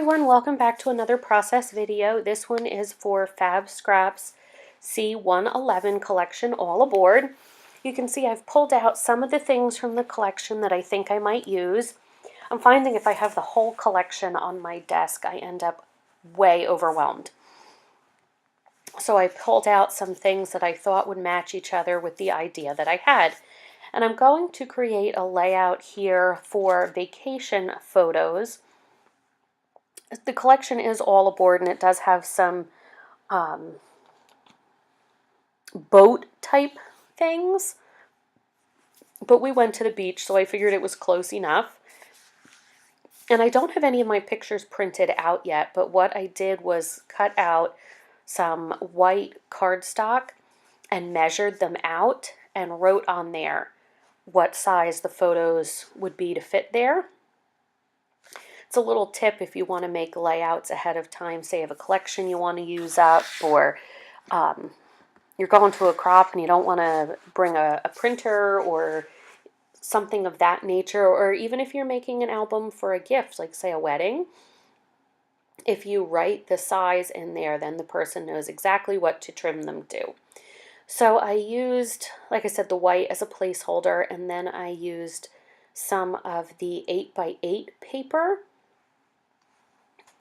everyone, welcome back to another process video. This one is for Fabscraps C111 collection, all aboard. You can see I've pulled out some of the things from the collection that I think I might use. I'm finding if I have the whole collection on my desk, I end up way overwhelmed. So I pulled out some things that I thought would match each other with the idea that I had. And I'm going to create a layout here for vacation photos. The collection is all aboard, and it does have some boat type things, but we went to the beach, so I figured it was close enough. And I don't have any of my pictures printed out yet, but what I did was cut out some white cardstock and measured them out and wrote on there what size the photos would be to fit there. It's a little tip if you want to make layouts ahead of time, say you have a collection you want to use up, or you're going to a crop and you don't want to bring a printer or something of that nature, or even if you're making an album for a gift, like say a wedding, if you write the size in there, then the person knows exactly what to trim them to. So I used, like I said, the white as a placeholder, and then I used some of the 8x8 paper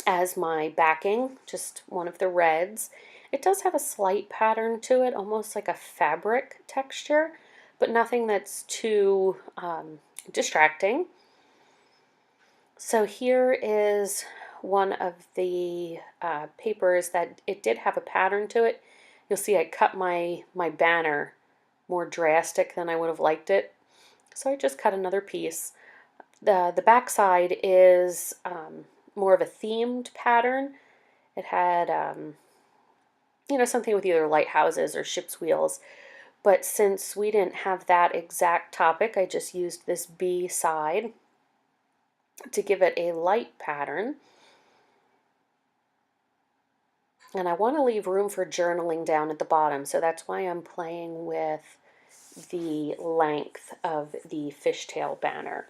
as my backing, just one of the reds. It does have a slight pattern to it, almost like a fabric texture, but nothing that's too distracting. So here is one of the papers that it did have a pattern to it. You'll see I cut my banner more drastic than I would have liked it. So I just cut another piece. The back side is more of a themed pattern. It had, something with either lighthouses or ship's wheels. But since we didn't have that exact topic, I just used this B side to give it a light pattern. And I want to leave room for journaling down at the bottom, so that's why I'm playing with the length of the fishtail banner.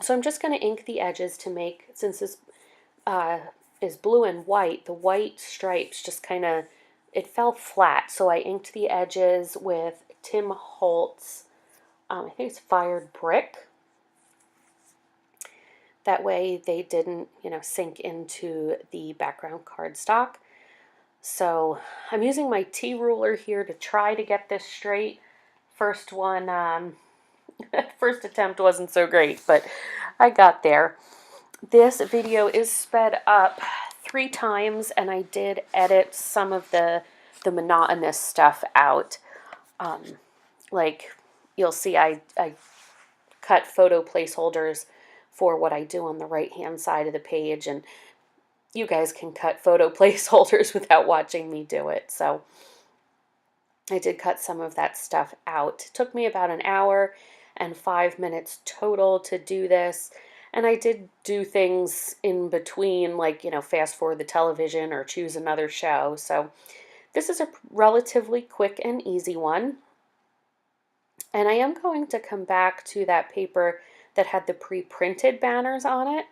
So I'm just going to ink the edges to make, since this is blue and white, the white stripes just kind of, it fell flat. So I inked the edges with Tim Holtz, I think it's Fired Brick. That way they didn't, sink into the background cardstock. So I'm using my T-ruler here to try to get this straight. First one, first attempt wasn't so great, but I got there. This video is sped up 3 times, and I did edit some of the monotonous stuff out. Like you'll see I cut photo placeholders for what I do on the right-hand side of the page, and you guys can cut photo placeholders without watching me do it. So I did cut some of that stuff out. It took me about an hour and 5 minutes total to do this. And I did do things in between, like, fast forward the television or choose another show. So this is a relatively quick and easy one. And I am going to come back to that paper that had the pre-printed banners on it,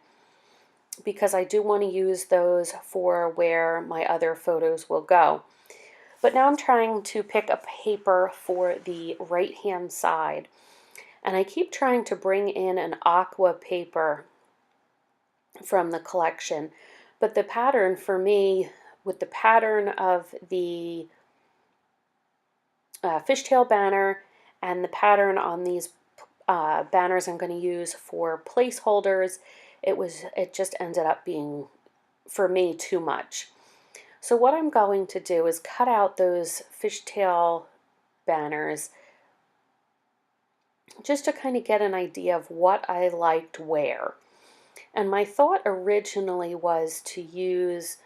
because I do want to use those for where my other photos will go. But now I'm trying to pick a paper for the right-hand side. And I keep trying to bring in an aqua paper from the collection. But the pattern for me, with the pattern of the fishtail banner and the pattern on these banners I'm going to use for placeholders, it just ended up being, for me, too much. So what I'm going to do is cut out those fishtail banners just to kind of get an idea of what I liked where. And my thought originally was to use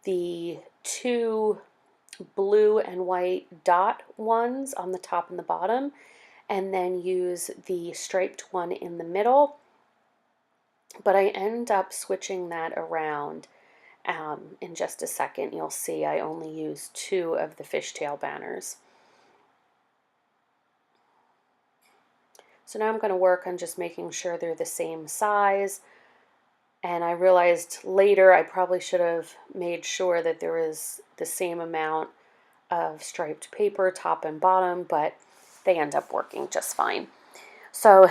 the 2 blue and white dot ones on the top and the bottom, and then use the striped one in the middle. But I end up switching that around. In just a second, you'll see I only use 2 of the fishtail banners. So now I'm going to work on just making sure they're the same size And I realized later I probably should have made sure that there was the same amount of striped paper, top and bottom, but they end up working just fine. So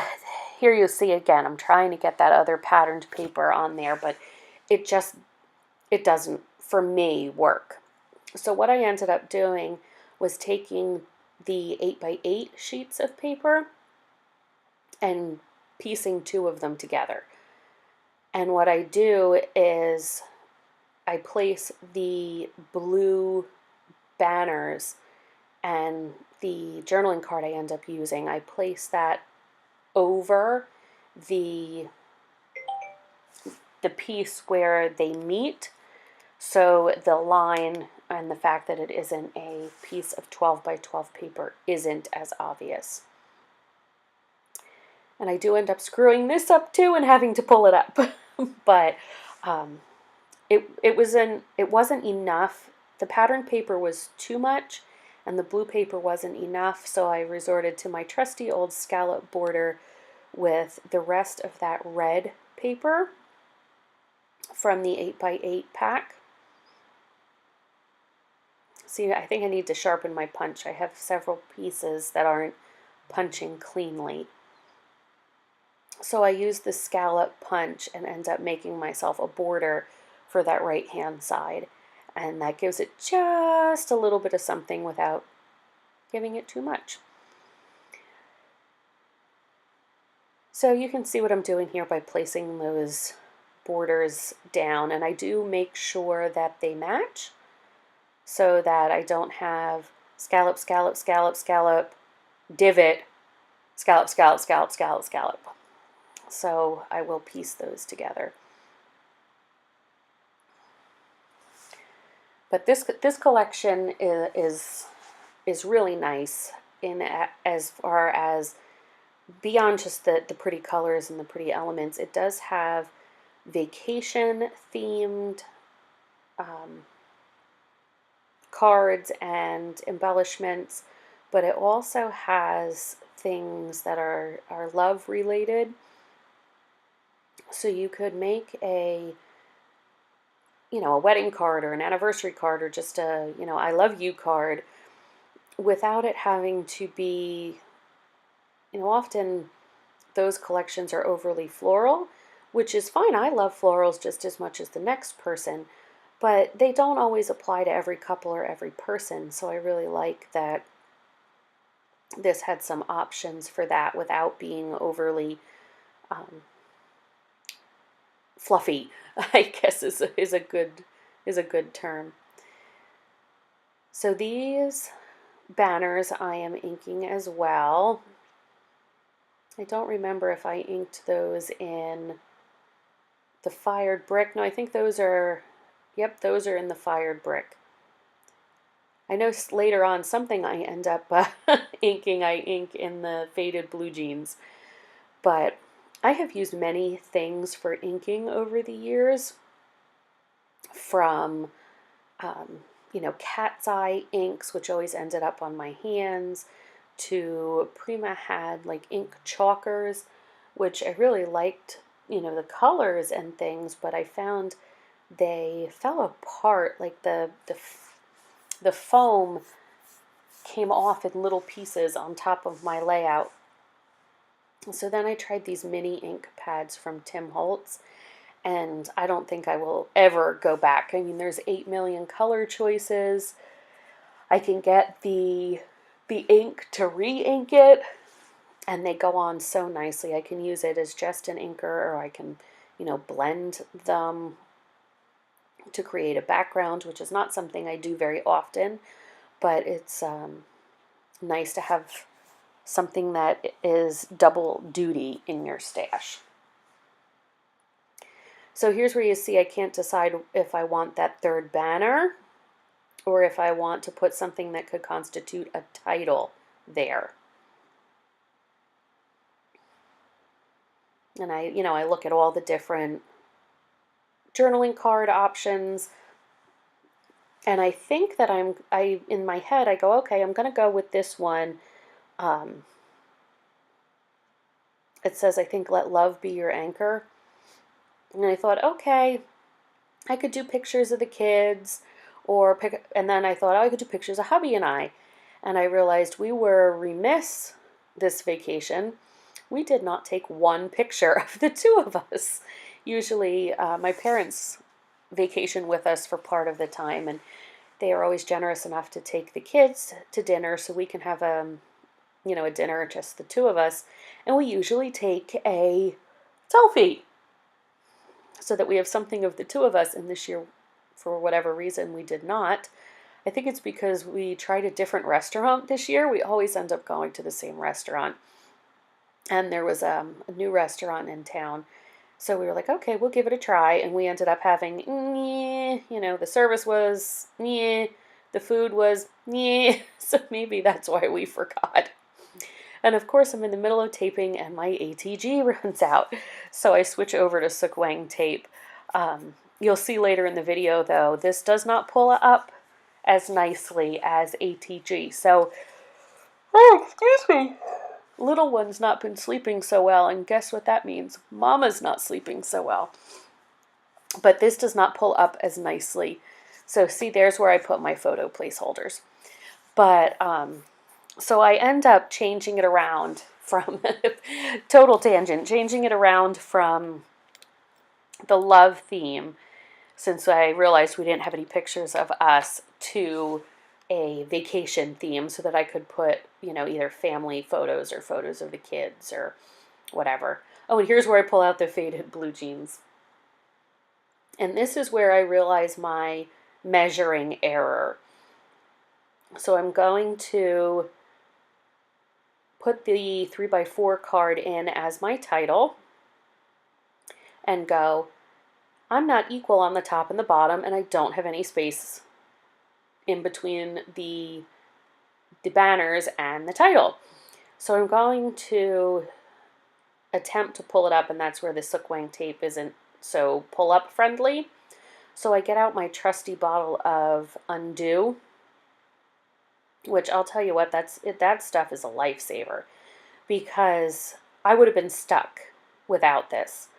here you see again, I'm trying to get that other patterned paper on there, but it doesn't, for me, work. So what I ended up doing was taking the 8x8 sheets of paper and piecing two of them together. And what I do is I place the blue banners and the journaling card I end up using, I place that over the piece where they meet, so the line and the fact that it isn't a piece of 12 by 12 paper isn't as obvious. And I do end up screwing this up too and having to pull it up. But it wasn't enough. The pattern paper was too much and the blue paper wasn't enough, so I resorted to my trusty old scallop border with the rest of that red paper from the 8x8 pack. See, I think I need to sharpen my punch. I have several pieces that aren't punching cleanly. So I use the scallop punch and end up making myself a border for that right hand side. And that gives it just a little bit of something without giving it too much. So you can see what I'm doing here by placing those borders down. And I do make sure that they match so that I don't have scallop, scallop, scallop, scallop, divot, scallop, scallop, scallop, scallop, scallop. So I will piece those together. But this collection is really nice in as far as beyond just the pretty colors and the pretty elements. It does have vacation themed cards and embellishments, but it also has things that are love related. So you could make a wedding card or an anniversary card or just a, I love you card without it having to be, often those collections are overly floral, which is fine. I love florals just as much as the next person, but they don't always apply to every couple or every person. So I really like that this had some options for that without being overly fluffy, I guess is a good term. So these banners I am inking as well. I don't remember if I inked those in the fired brick. No, I think those are, yep, those are in the fired brick. I know later on something I end up inking, I ink in the faded blue jeans. But I have used many things for inking over the years, from cat's eye inks, which always ended up on my hands, to Prima had like ink chalkers, which I really liked, the colors and things, but I found they fell apart. Like the foam came off in little pieces on top of my layout. So then I tried these mini ink pads from Tim Holtz, and I don't think I will ever go back. I mean, there's 8 million color choices. I can get the ink to re-ink it, and they go on so nicely. I can use it as just an inker, or I can, blend them to create a background, which is not something I do very often, but it's nice to have something that is double duty in your stash. So here's where you see I can't decide if I want that third banner or if I want to put something that could constitute a title there. And I look at all the different journaling card options, and I think that in my head I go, okay, I'm going to go with this one. It says, I think, let love be your anchor. And I thought, okay, I could do pictures of the kids, and then I thought, oh, I could do pictures of hubby and I. And I realized we were remiss this vacation. We did not take one picture of the two of us. Usually, my parents vacation with us for part of the time, and they are always generous enough to take the kids to dinner so we can have a dinner just the two of us. And we usually take a selfie so that we have something of the two of us. And this year, for whatever reason, we did not. I think it's because we tried a different restaurant this year. We always end up going to the same restaurant. And there was a new restaurant in town. So we were like, okay, we'll give it a try. And we ended up having, the service was, the food was, so maybe that's why we forgot. And of course, I'm in the middle of taping and my ATG runs out. So I switch over to Sukwang tape. You'll see later in the video, though, this does not pull up as nicely as ATG. So, oh, excuse me. Little one's not been sleeping so well, and guess what that means? Mama's not sleeping so well. But this does not pull up as nicely. So see, there's where I put my photo placeholders. But, so I end up changing it around from, total tangent, changing it around from the love theme, since I realized we didn't have any pictures of us, to a vacation theme so that I could put, either family photos or photos of the kids or whatever. Oh, and here's where I pull out the faded blue jeans. And this is where I realize my measuring error. So I'm going to put the 3x4 card in as my title and go, I'm not equal on the top and the bottom, and I don't have any space in between the banners and the title. So I'm going to attempt to pull it up, and that's where the Sukwang tape isn't so pull-up friendly. So I get out my trusty bottle of Undo, which I'll tell you what, that stuff is a lifesaver, because I would have been stuck without this.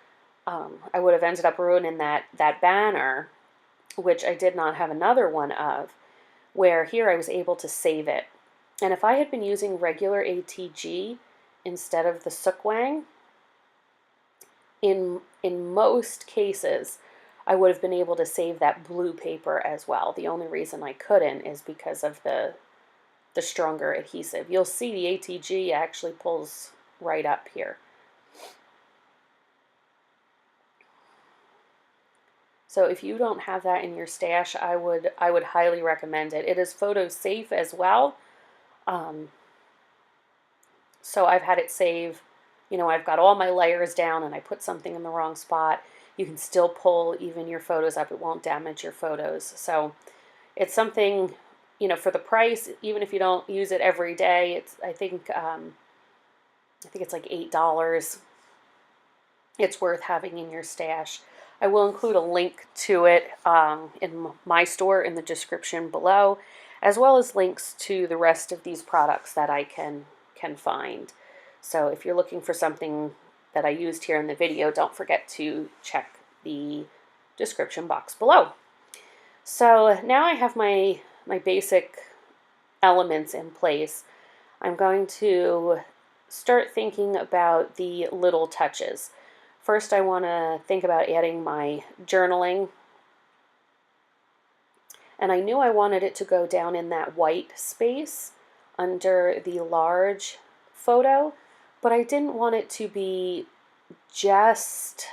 I would have ended up ruining that banner, which I did not have another one of, where here I was able to save it. And if I had been using regular ATG instead of the Sukwang, in most cases, I would have been able to save that blue paper as well. The only reason I couldn't is because of the stronger adhesive. You'll see the ATG actually pulls right up here. So if you don't have that in your stash, I would highly recommend it. It is photo safe as well. So I've had it save, I've got all my layers down and I put something in the wrong spot. You can still pull even your photos up. It won't damage your photos. So it's something, for the price, even if you don't use it every day, I think it's like $8. It's worth having in your stash. I will include a link to it in my store in the description below, as well as links to the rest of these products that I can find. So if you're looking for something that I used here in the video, don't forget to check the description box below. So now I have my basic elements in place. I'm going to start thinking about the little touches. First, I want to think about adding my journaling. And I knew I wanted it to go down in that white space under the large photo, but I didn't want it to be just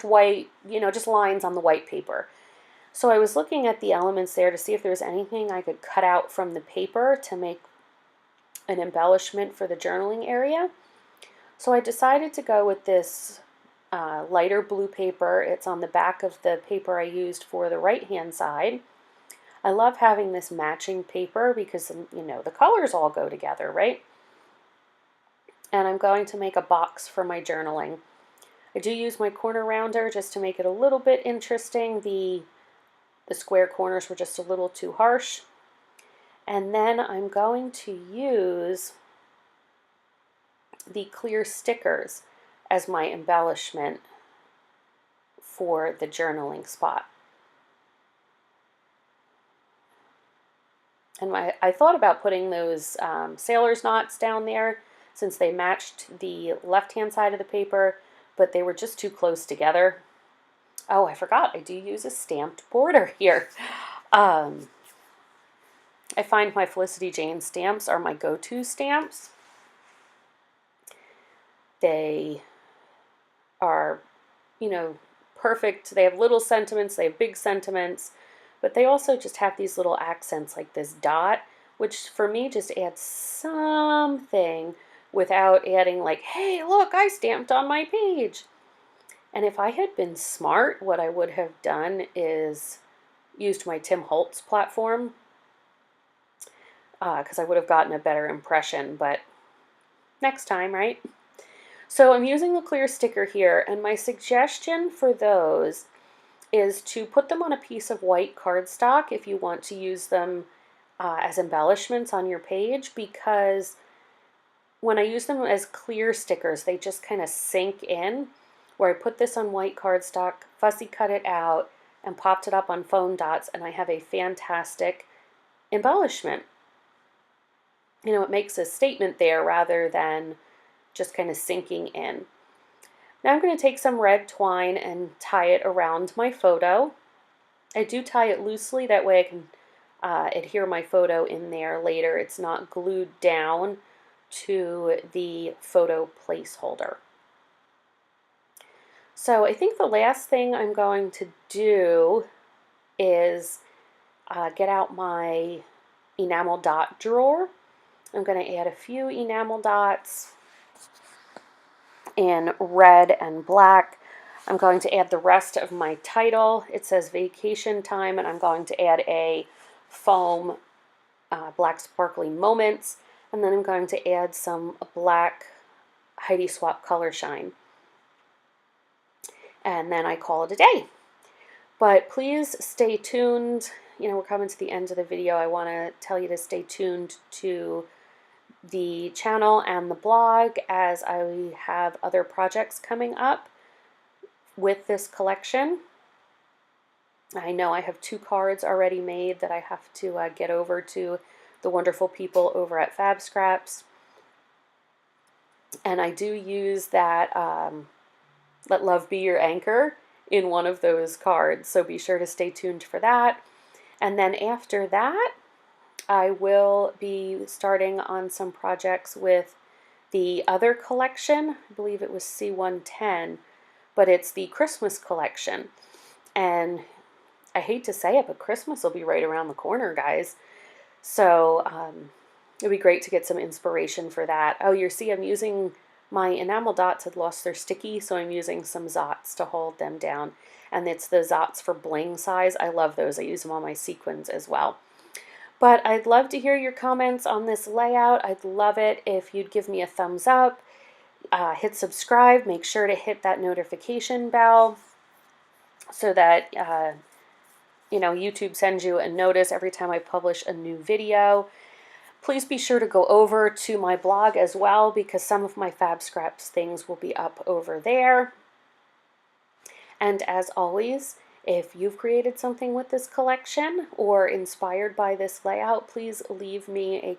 white, just lines on the white paper. So I was looking at the elements there to see if there was anything I could cut out from the paper to make an embellishment for the journaling area. So I decided to go with this lighter blue paper. It's on the back of the paper I used for the right-hand side. I love having this matching paper because, the colors all go together, right? And I'm going to make a box for my journaling. I do use my corner rounder just to make it a little bit interesting. The square corners were just a little too harsh. And then I'm going to use the clear stickers as my embellishment for the journaling spot. And I thought about putting those sailor's knots down there since they matched the left-hand side of the paper, but they were just too close together. Oh, I forgot, I do use a stamped border here. I find my Felicity Jane stamps are my go-to stamps. They are, you know, perfect. They have little sentiments, they have big sentiments, but they also just have these little accents like this dot, which for me just adds something without adding like, hey, look, I stamped on my page. And if I had been smart, what I would have done is used my Tim Holtz platform, because I would have gotten a better impression, but next time, right? So I'm using the clear sticker here, and my suggestion for those is to put them on a piece of white cardstock if you want to use them as embellishments on your page, because when I use them as clear stickers, they just kind of sink in. Where I put this on white cardstock, fussy cut it out, and popped it up on foam dots, and I have a fantastic embellishment. You know, it makes a statement there rather than just kind of sinking in. Now I'm going to take some red twine and tie it around my photo. I do tie it loosely, that way I can adhere my photo in there later. It's not glued down to the photo placeholder. So I think the last thing I'm going to do is get out my enamel dot drawer. I'm going to add a few enamel dots in red and black. I'm going to add the rest of my title. It says vacation time, and I'm going to add a foam black sparkly moments, and then I'm going to add some black Heidi Swap color shine. And then I call it a day. But please stay tuned. You know, we're coming to the end of the video. I want to tell you to stay tuned to the channel and the blog as I have other projects coming up with this collection. I know I have 2 cards already made that I have to get over to the wonderful people over at Fabscraps. And I do use that Let Love Be Your Anchor in one of those cards, so be sure to stay tuned for that. And then after that, I will be starting on some projects with the other collection. I believe it was C110, but it's the Christmas collection. And I hate to say it, but Christmas will be right around the corner, guys. So it'd be great to get some inspiration for that. Oh, you see I'm using my enamel dots had lost their sticky, so I'm using some Zots to hold them down. And it's the Zots for bling size. I love those. I use them on my sequins as well. But I'd love to hear your comments on this layout. I'd love it if you'd give me a thumbs up, hit subscribe, make sure to hit that notification bell so that you know, YouTube sends you a notice every time I publish a new video. Please be sure to go over to my blog as well, because some of my Fabscraps things will be up over there. And as always, if you've created something with this collection or inspired by this layout, please leave me a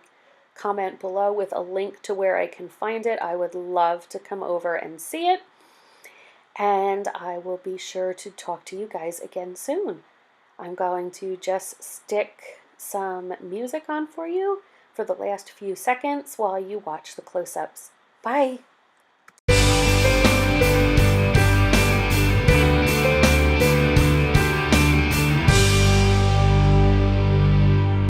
comment below with a link to where I can find it. I would love to come over and see it. And I will be sure to talk to you guys again soon. I'm going to just stick some music on for you for the last few seconds while you watch the close-ups. Bye!